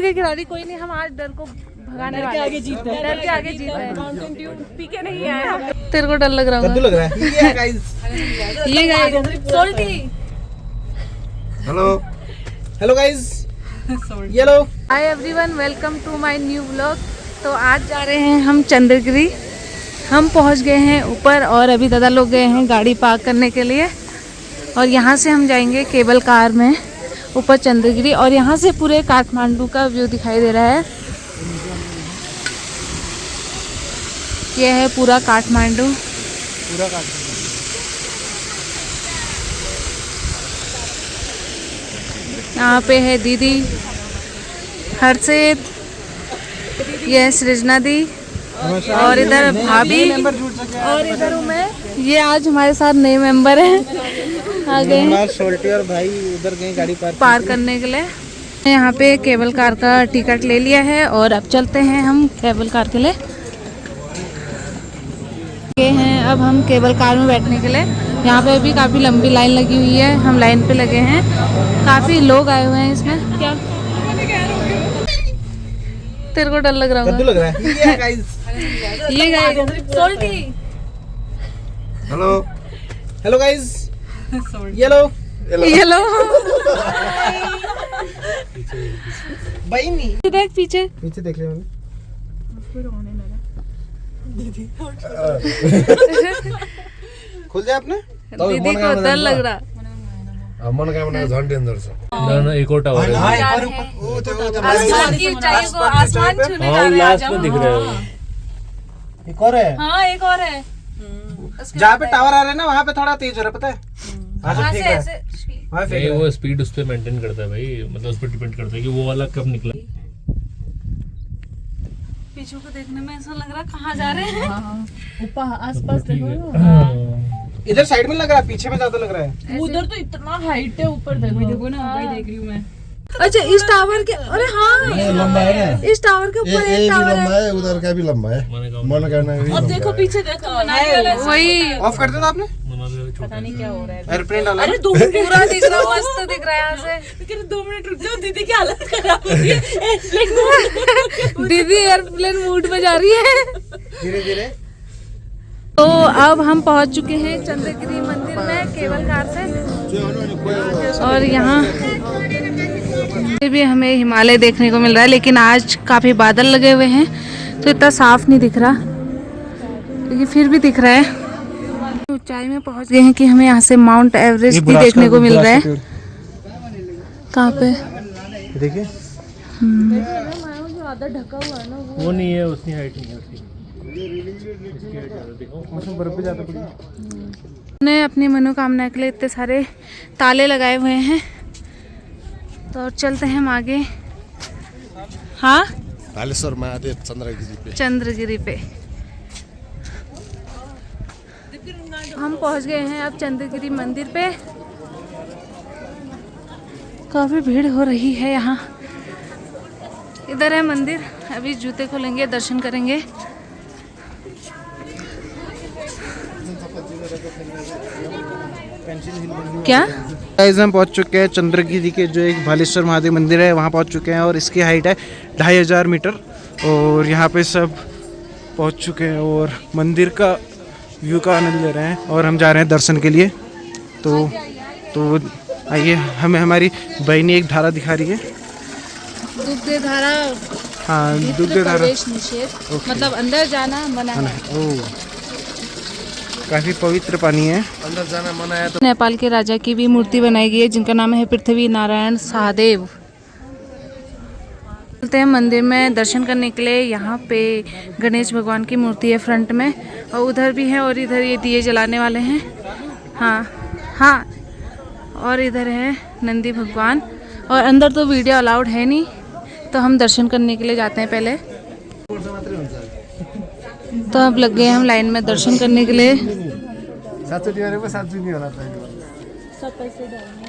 के खिलाड़ी कोई नहीं, हम आज डर को भगाने वाले, आगे जीतते हैं, डर के आगे जीतते हैं। माउंटेन ड्यू पी के नहीं आए। तेरे को डर लग रहा होगा। लग रहा है ये गाइस, ये गाइस सोल्टी। हेलो गाइस, ये लो। Hi everyone, welcome to my new vlog. तो आज जा रहे हैं हम चंद्रगिरी। हम पहुंच गए हैं ऊपर और अभी दादा लोग गए हैं गाड़ी पार्क करने के लिए, और यहाँ से हम जाएंगे केबल कार में ऊपर चंद्रगिरी, और यहाँ से पूरे काठमांडू का व्यू दिखाई दे रहा है। ये है पूरा काठमांडू। यहाँ पे है दीदी हर्षित, ये सृजना दी, और इधर भाभी, और इधर हूँ मैं। ये आज हमारे साथ नए मेंबर हैं, आ गए सोल्टी और भाई उधर गए गाड़ी पार करने के लिए। यहाँ पे केबल कार का टिकट ले लिया है और अब चलते हैं हम केबल कार के लिए। ये हैं अब हम केबल कार में बैठने के लिए। यहाँ पे भी काफ़ी लंबी लाइन लगी हुई है, हम लाइन पे लगे हैं, काफ़ी लोग आए हुए हैं इसमें। क्या तेरे को डर लग रहा होगा? लग रहा है ये गाइस, सोल्टी। हेलो गाइस, ये लो। भाई नहीं देख पीछे देख लिया मैंने। खुल जाए आपने। दीदी को डर लग रहा। मन काय म्हणा झंडे अंदर से ना एक और टावर है, आसमान की ऊंचाई को, आसमान छूने जा रहे हैं। लास्ट में दिख रहा है। एक और है। हाँ एक और है। जहाँ पे टावर आ रहा है ना वहाँ पे थोड़ा तेज हो रहा है, पता है? वहाँ से ऐसे नहीं, वो स्पीड उस पे मेंटेन करता है भाई, मतलब उस पे डिपेंड करता है कि वो वाला कब निकला। पीछे को देखने में ऐसा लग रहा कहाँ जा रहे हैं। ऊपर आसपास देखो, इधर साइड में लग रहा है, पीछे में ज्यादा लग रहा है। उधर तो इतना हाइट है, ऊपर देखो ना, वही देख रही हूँ मैं। अच्छा इस टावर के, अरे हाँ लंबा है ना, इस टावर के ऊपर एक टावर है, उधर का भी लंबा है, मन करना भी। और देखो पीछे देखो, वही ऑफ कर देना आपने? पता नहीं क्या हो रहा है। एयरप्लेन डाला। अरे 2 मिनट पूरा दिख रहा, मस्त दिख रहा है यहाँ से। लेकिन 2 मिनट रुक जाओ, दीदी की हालत खराब हो रही है। दीदी एयरप्लेन मूड में जा रही है धीरे धीरे। तो अब हम पहुंच चुके हैं चंद्रगिरी मंदिर में केबल कार से, और यहाँ भी हमें हिमालय देखने को मिल रहा है, लेकिन आज काफ़ी बादल लगे हुए हैं तो इतना साफ नहीं दिख रहा, लेकिन फिर भी दिख रहा है। ऊंचाई में पहुंच गए हैं कि हमें यहाँ से माउंट एवरेस्ट भी देखने को मिल रहा है। कहाँ पे देखिए, ढका हुआ है ना वो नहीं है, उतनी हाइट नहीं है उसकी। बर्फ पे जाता पड़ी। ने अपनी मनोकामना के लिए इतने सारे ताले लगाए हुए हैं, तो चलते हैं हम आगे। हाँ, कालेश्वर महादेव चंद्रगिरी पे हम पहुंच गए हैं अब चंद्रगिरी मंदिर पे। काफी भीड़ हो रही है यहाँ। इधर है मंदिर, अभी जूते खोलेंगे, दर्शन करेंगे। क्या गाइस, हम पहुंच चुके हैं चंद्रगिरी के जो एक भालेश्वर महादेव मंदिर है वहां पहुंच चुके हैं, और इसकी हाइट है 2500 मीटर, और यहाँ पे सब पहुंच चुके हैं और मंदिर का व्यू का आनंद ले रहे हैं, और हम जा रहे हैं दर्शन के लिए। तो आइए, हमें हमारी बहनी एक धारा दिखा रही है। दुग्ध धारा। हाँ, दुग्ध धारा। प्रवेश निषेध, मतलब अंदर जाना मना है। ओह, काफी पवित्र पानी है। अंदर जाना मना है। तो नेपाल के राजा की भी मूर्ति बनाई गई है जिनका नाम है पृथ्वी नारायण शाहदेव। चलते हैं मंदिर में दर्शन करने के लिए। यहाँ पे गणेश भगवान की मूर्ति है फ्रंट में, और उधर भी है, और इधर ये दिए जलाने वाले हैं। हाँ, और इधर है नंदी भगवान, और अंदर तो वीडियो अलाउड है नहीं, तो हम दर्शन करने के लिए जाते हैं पहले। तो अब लग गए हम लाइन में दर्शन करने के लिए। 700 नहीं होना था। सब पैसे डालने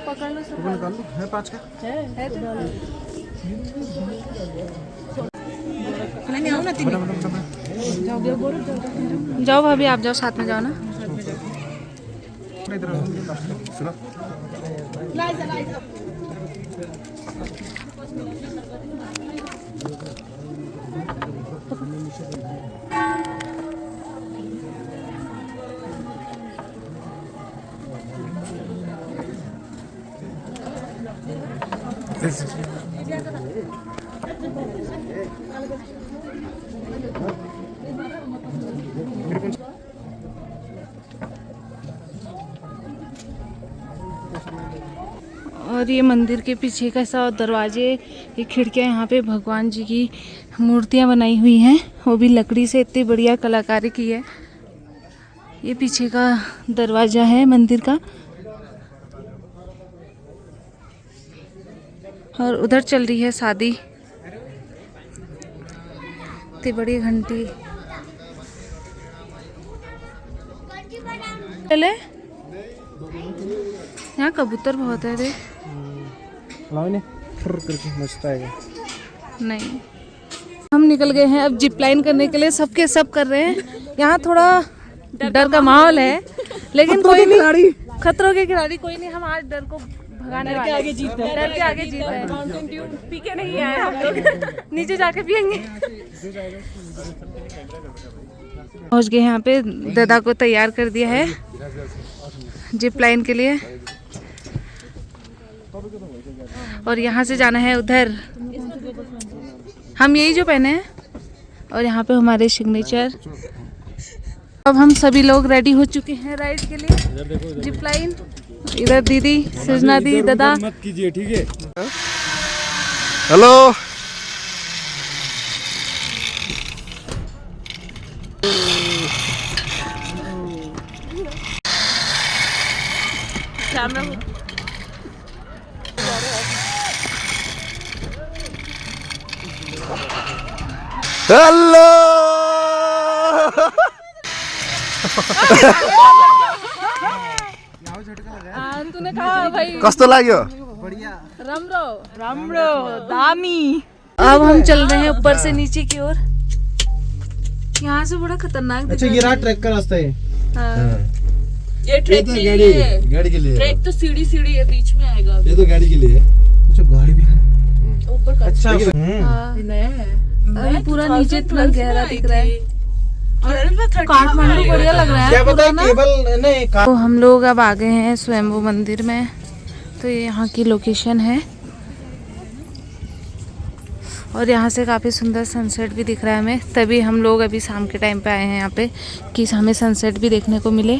पकड़ लो, सब निकाल लो, है 5 का। है तो जाओ भाभी, आप जाओ, साथ में जाओ ना। और ये मंदिर के पीछे का सा दरवाजे, ये खिड़कियाँ, यहाँ पे भगवान जी की मूर्तियाँ बनाई हुई हैं, वो भी लकड़ी से इतनी बढ़िया कलाकारी की है। ये पीछे का दरवाजा है मंदिर का। और उधर चल रही है शादी, इतनी बड़ी घंटी। चले, यहाँ कबूतर बहुत है रे। मस्त आएगा। नहीं, हम निकल गए हैं अब जिप लाइन करने के लिए। सबके सब कर रहे हैं। यहाँ थोड़ा डर का माहौल है, लेकिन कोई नहीं, खतरों के खिलाड़ी कोई नहीं। हम आज डर को भगाने वाले हैं। डर के आगे जीत है। माउंटेन ड्यू पी के नहीं आए हम लोग, नीचे जाके पियेंगे। पहुँच गए यहाँ पे, दादा को तैयार कर दिया है जिप लाइन के लिए। और यहाँ से जाना है उधर, हम यही जो पहने हैं। और यहाँ पे हमारे सिग्नेचर। अब हम सभी लोग रेडी हो चुके हैं राइड के लिए, जिप लाइन। इधर दीदी, सजना दी, दादा। मत कीजिए, ठीक है। Hello, hello. तूने कहा भाई कस्तो लाग्यो? रामरो दामी। अब हम चल रहे हैं ऊपर से नीचे की ओर। यहाँ से बड़ा खतरनाक दिख अच्छा, ये रहा ट्रैक का रास्ता है। हाँ। ये ट्रैक के लिए है। गाड़ी के लिए। ट्रैक तो सीढ़ी है, बीच में आएगा। ये तो गाड़ी के लिए है। अच्छा, गाड़ी भी है ऊपर का। अच्छा। अरे पूरा नीचे इतना गहरा दिख रहा है। काठमांडू काठमांडू बढ़िया लग रहा है। क्या पता है, केबल नहीं। तो हम लोग अब आ गए हैं स्वयंभू मंदिर में। तो ये यहाँ की लोकेशन है, और यहाँ से काफ़ी सुंदर सनसेट भी दिख रहा है हमें। तभी हम लोग अभी शाम के टाइम पे आए हैं यहाँ पे, कि हमें सनसेट भी देखने को मिले।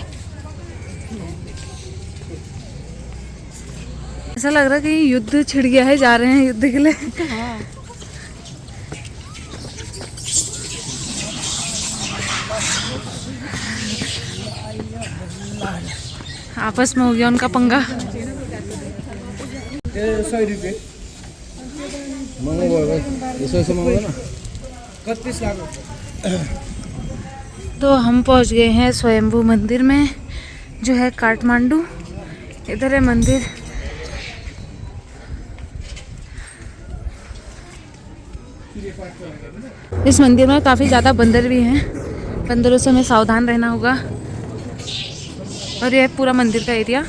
ऐसा लग रहा है कि युद्ध छिड़ गया है, जा रहे हैं युद्ध के लिए। आपस में हो गया उनका पंगा। 100 रुपये महँगो भयो, यसो महँगो ना। 31 लाख। तो हम पहुंच गए हैं स्वयंभू मंदिर में, जो है काठमांडू। इधर है मंदिर। इस मंदिर में काफ़ी ज़्यादा बंदर भी हैं, बंदरों से हमें सावधान रहना होगा। और यह है पूरा मंदिर का एरिया।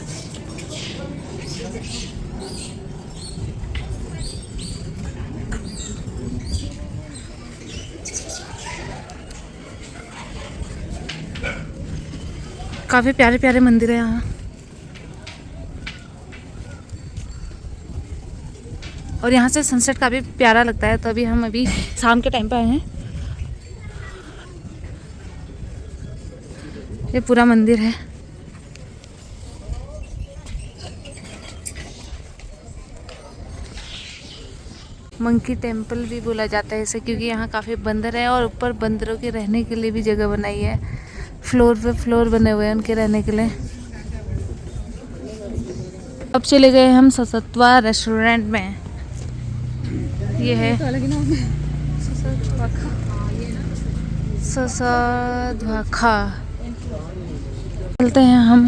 काफ़ी प्यारे प्यारे मंदिर है यहाँ। और यहाँ से सनसेट काफ़ी प्यारा लगता है। तो अभी हम अभी शाम के टाइम पे आए हैं। ये पूरा मंदिर है। मंकी टेम्पल भी बोला जाता है इसे, क्योंकि यहाँ काफ़ी बंदर है और ऊपर बंदरों के रहने के लिए भी जगह बनाई है। फ्लोर पे फ्लोर बने हुए हैं उनके रहने के लिए। अब चले गए हम ससत्वा रेस्टोरेंट में। ये है ससध्वाखा। चलते हैं हम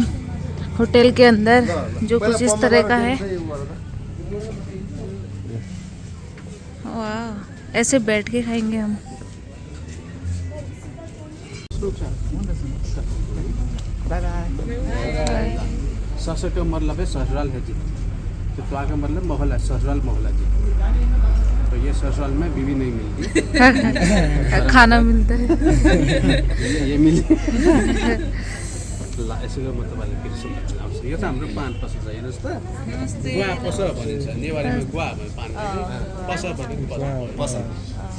होटल के अंदर, जो कुछ इस तरह का है। वाह, ऐसे बैठ के खाएंगे हम। Bye bye. ससुर का मतलब है ससुराल है जी, तो त्वा का मतलब मोहल्ला, ससुराल मोहल्ला जी। तो ये ससुराल में बीवी नहीं मिलती, खाना मिलता है। ये मिली। ल यसैको मतलब अहिले फेरि सुन्नु आउँछ यो चाहिँ हाम्रो पान पसल छ हेर्नुहोस् त गुवा पसल भनिन्छ नेवारीमा गुवा भने पान पसल भनेको पसल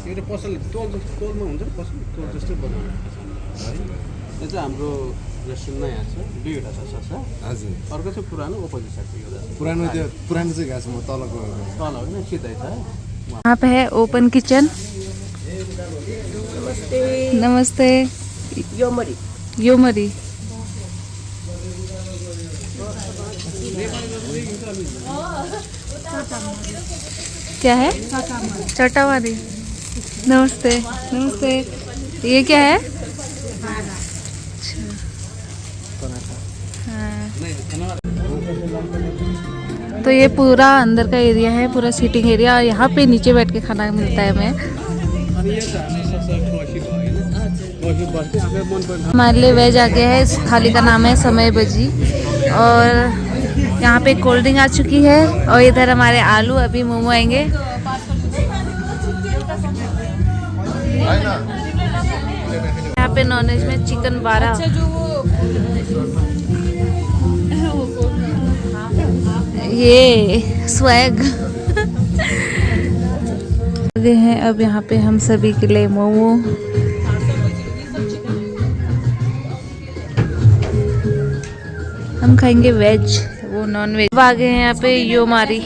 यो त पसल तोलमा हुन्छ नि पसल तोल जस्तै बनाउनु है यो चाहिँ हाम्रो रेस्टुरेन्ट नयाँ छ दुईवटा छ ससा हजुर अर्को चाहिँ पुरानो अपोजिट साइडको एउटा पुरानो चाहिँ गएको छ म तलको तल होइन सिधै छ यहाँ पे है ओपन किचन। नमस्ते। योमरी। क्या है? चटावारी। नमस्ते। नमस्ते। ये क्या है? तो ये पूरा अंदर का एरिया है, पूरा सीटिंग एरिया। और यहाँ पे नीचे बैठ के खाना मिलता है हमें। हमारे लिए वेज आ गया है। इस थाली का नाम है समय बजी। और यहाँ पे कोल्ड ड्रिंक आ चुकी है। और इधर हमारे आलू, अभी मोमो आएंगे। यहाँ पे नॉनवेज में चिकन 12। ये स्वैग हैं। अब यहाँ पे हम सभी के लिए मोमो। हम खाएंगे वेज, वो नॉन वेज। अब आ गए हैं यहाँ पे योमारी।